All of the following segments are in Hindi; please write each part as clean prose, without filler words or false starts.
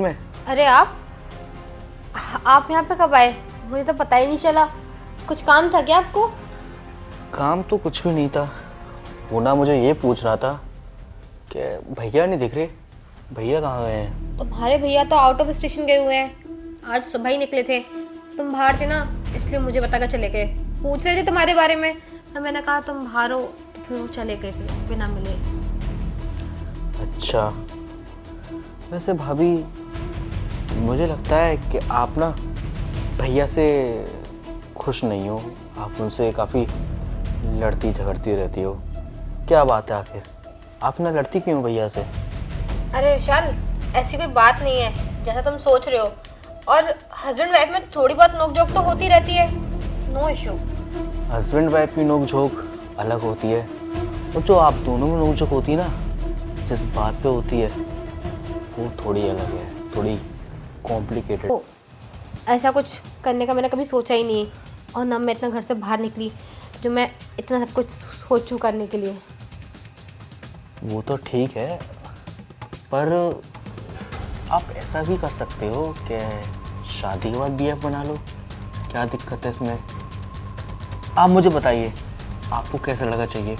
मैं। अरे आप यहाँ पे कब आए? मुझे तो पता ही नहीं चला। कुछ काम था क्या आपको? काम तो कुछ भी नहीं था। वो ना मुझे ये पूछ रहा था कि भैया नहीं दिख रहे, भैया कहाँ गए हैं? तुम्हारे भैया तो आउट ऑफ स्टेशन गए हुए हैं। आज सुबह ही निकले थे। तुम बाहर थे ना, इसलिए मुझे बता कर चले गए। पूछ रहे थे तुम्हारे बारे में, तो मैंने कहा तुम बाहर हो, तो फिर वो चले गए थे बिना मिले। अच्छा, वैसे भाभी मुझे लगता है कि आप ना भैया से खुश नहीं हो। आप उनसे काफ़ी लड़ती झगड़ती रहती हो। क्या बात है आखिर? आप ना लड़ती क्यों भैया से? अरे विशाल, ऐसी कोई बात नहीं है जैसा तुम सोच रहे हो। और हस्बैंड वाइफ में थोड़ी बहुत नोकझोंक तो होती रहती है, नो इशू। हस्बैंड वाइफ की नोकझोंक अलग होती है, और जो आप दोनों में नोकझोंक होती है ना, जिस बात पे होती है, वो थोड़ी अलग है, थोड़ी कॉम्प्लिकेटेड। ऐसा कुछ करने का मैंने कभी सोचा ही नहीं, और ना मैं इतना घर से बाहर निकली जो मैं इतना सब कुछ सोचूं करने के लिए। वो तो ठीक है, पर आप ऐसा भी कर सकते हो कि शादी के बाद बीएफ बना लो। क्या दिक्कत है इसमें? आप मुझे बताइए, आपको कैसा लड़का चाहिए?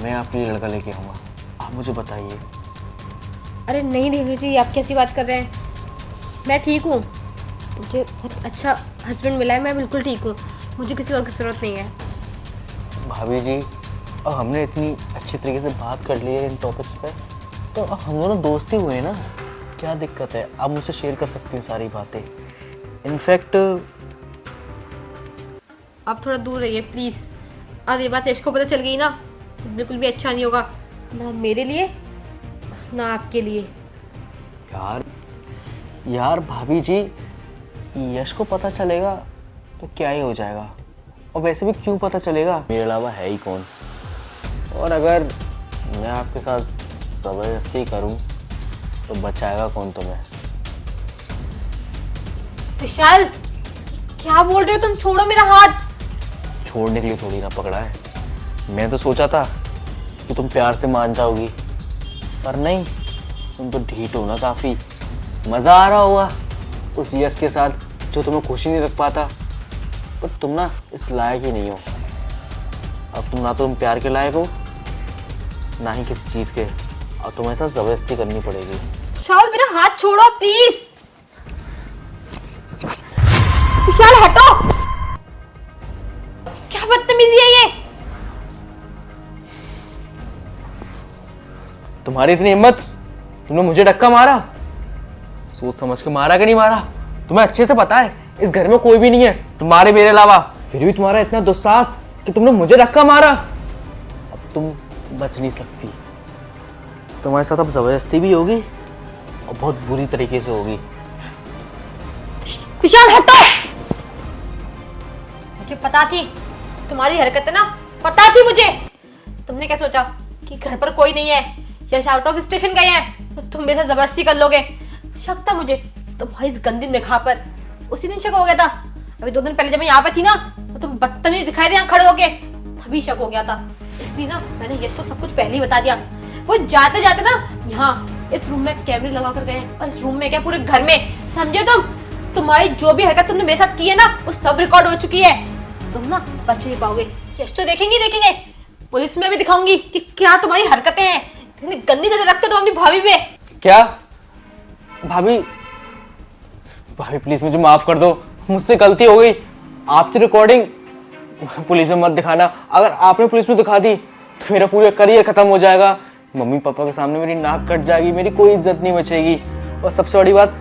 मैं आपके लिए लड़का लेके आऊँगा। आप मुझे बताइए। अरे नहीं देवी जी, आप कैसी बात कर रहे हैं? मैं ठीक हूँ, मुझे बहुत अच्छा हस्बैंड मिला है। मैं बिल्कुल ठीक हूँ, मुझे किसी और की ज़रूरत नहीं है। भाभी जी, अब हमने इतनी अच्छी तरीके से बात कर ली है इन टॉपिक्स पे, तो अब हम दोनों दोस्त ही हुए हैं ना। क्या दिक्कत है? आप मुझसे शेयर कर सकती हैं सारी बातें। इनफैक्ट आप थोड़ा दूर रहिए प्लीज़। और ये बात यश को पता चल गई ना, तो बिल्कुल भी अच्छा नहीं होगा, ना मेरे लिए ना आपके लिए। यार भाभी जी, यश को पता चलेगा तो क्या ही हो जाएगा, और वैसे भी क्यों पता चलेगा? मेरे अलावा है ही कौन? और अगर मैं आपके साथ ज़बरदस्ती करूं तो बचाएगा कौन तुम्हें? विशाल, क्या बोल रहे हो तुम? छोड़ो मेरा हाथ। छोड़ने के लिए थोड़ी ना पकड़ा है। मैं तो सोचा था कि तुम प्यार से मान जाओगी, पर नहीं, तुम तो ढीठ हो ना काफ़ी। मज़ा आ रहा होगा उस यश के साथ जो तुम्हें खुशी नहीं रख पाता, पर तुम ना इस लायक ही नहीं हो। अब तुम ना तो तुम प्यार के लायक हो, ना ही किसी चीज़ के, और तुम्हें ऐसा ज़बरदस्ती करनी पड़ेगी। विशाल, मेरा हाथ छोड़ो प्लीज। विशाल हटो, क्या बदतमीजी है ये? तुम्हारी इतनी हिम्मत, तुमने मुझे धक्का मारा? सोच समझ के मारा कि नहीं मारा? तुम्हें अच्छे से पता है इस घर में कोई भी नहीं है तुम्हारे मेरे अलावा, फिर भी तुम्हारा इतना दुस्साहस कि तुमने मुझे धक्का मारा। अब तुम बच नहीं सकती। तुम्हारे साथ अब जबरदस्ती भी होगी, और बहुत बुरी तरीके से होगी। विशाल हटो। मुझे पता थी तुम्हारी हरकत है ना, पता थी मुझे। तुमने क्या सोचा कि घर पर कोई नहीं है, यश आउट ऑफ स्टेशन गए हैं, तो तुम मेरे साथ जबरदस्ती कर लोगे? शक था मुझे तुम्हारी इस गंदी निगाह पर। उसी दिन शक हो गया था। अभी 2 दिन पहले जब मैं यहाँ पे थी ना, तो तुम बदतमीज दिखाई दे यहाँ खड़े होके, तभी शक हो गया था। इसलिए ना मैंने यश को सब कुछ पहले ही बता दिया। वो जाते जाते ना यहाँ इस रूम में कैमरे लगा कर गए, और इस रूम में क्या पूरे घर में, समझे तुम? तुम्हारी जो भी हरकत तुमने मेरे साथ की है ना, वो सब रिकॉर्ड हो चुकी है। तुम ना बच नहीं पाओगे। यश तो देखेंगे, पुलिस में भी दिखाऊंगी कि क्या तुम्हारी हरकतें हैं। इतनी गंदी नजर रखते हो तुम अपनी भाभी पे। क्या? भाभी भाभी प्लीज मुझे माफ कर दो, मुझसे गलती हो गई। आपकी रिकॉर्डिंग पुलिस में मत दिखाना। अगर आपने पुलिस में दिखा दी तो मेरा पूरा करियर खत्म हो जाएगा। मम्मी पापा के सामने मेरी नाक कट जाएगी, मेरी कोई इज्जत नहीं बचेगी। और सबसे बड़ी बात,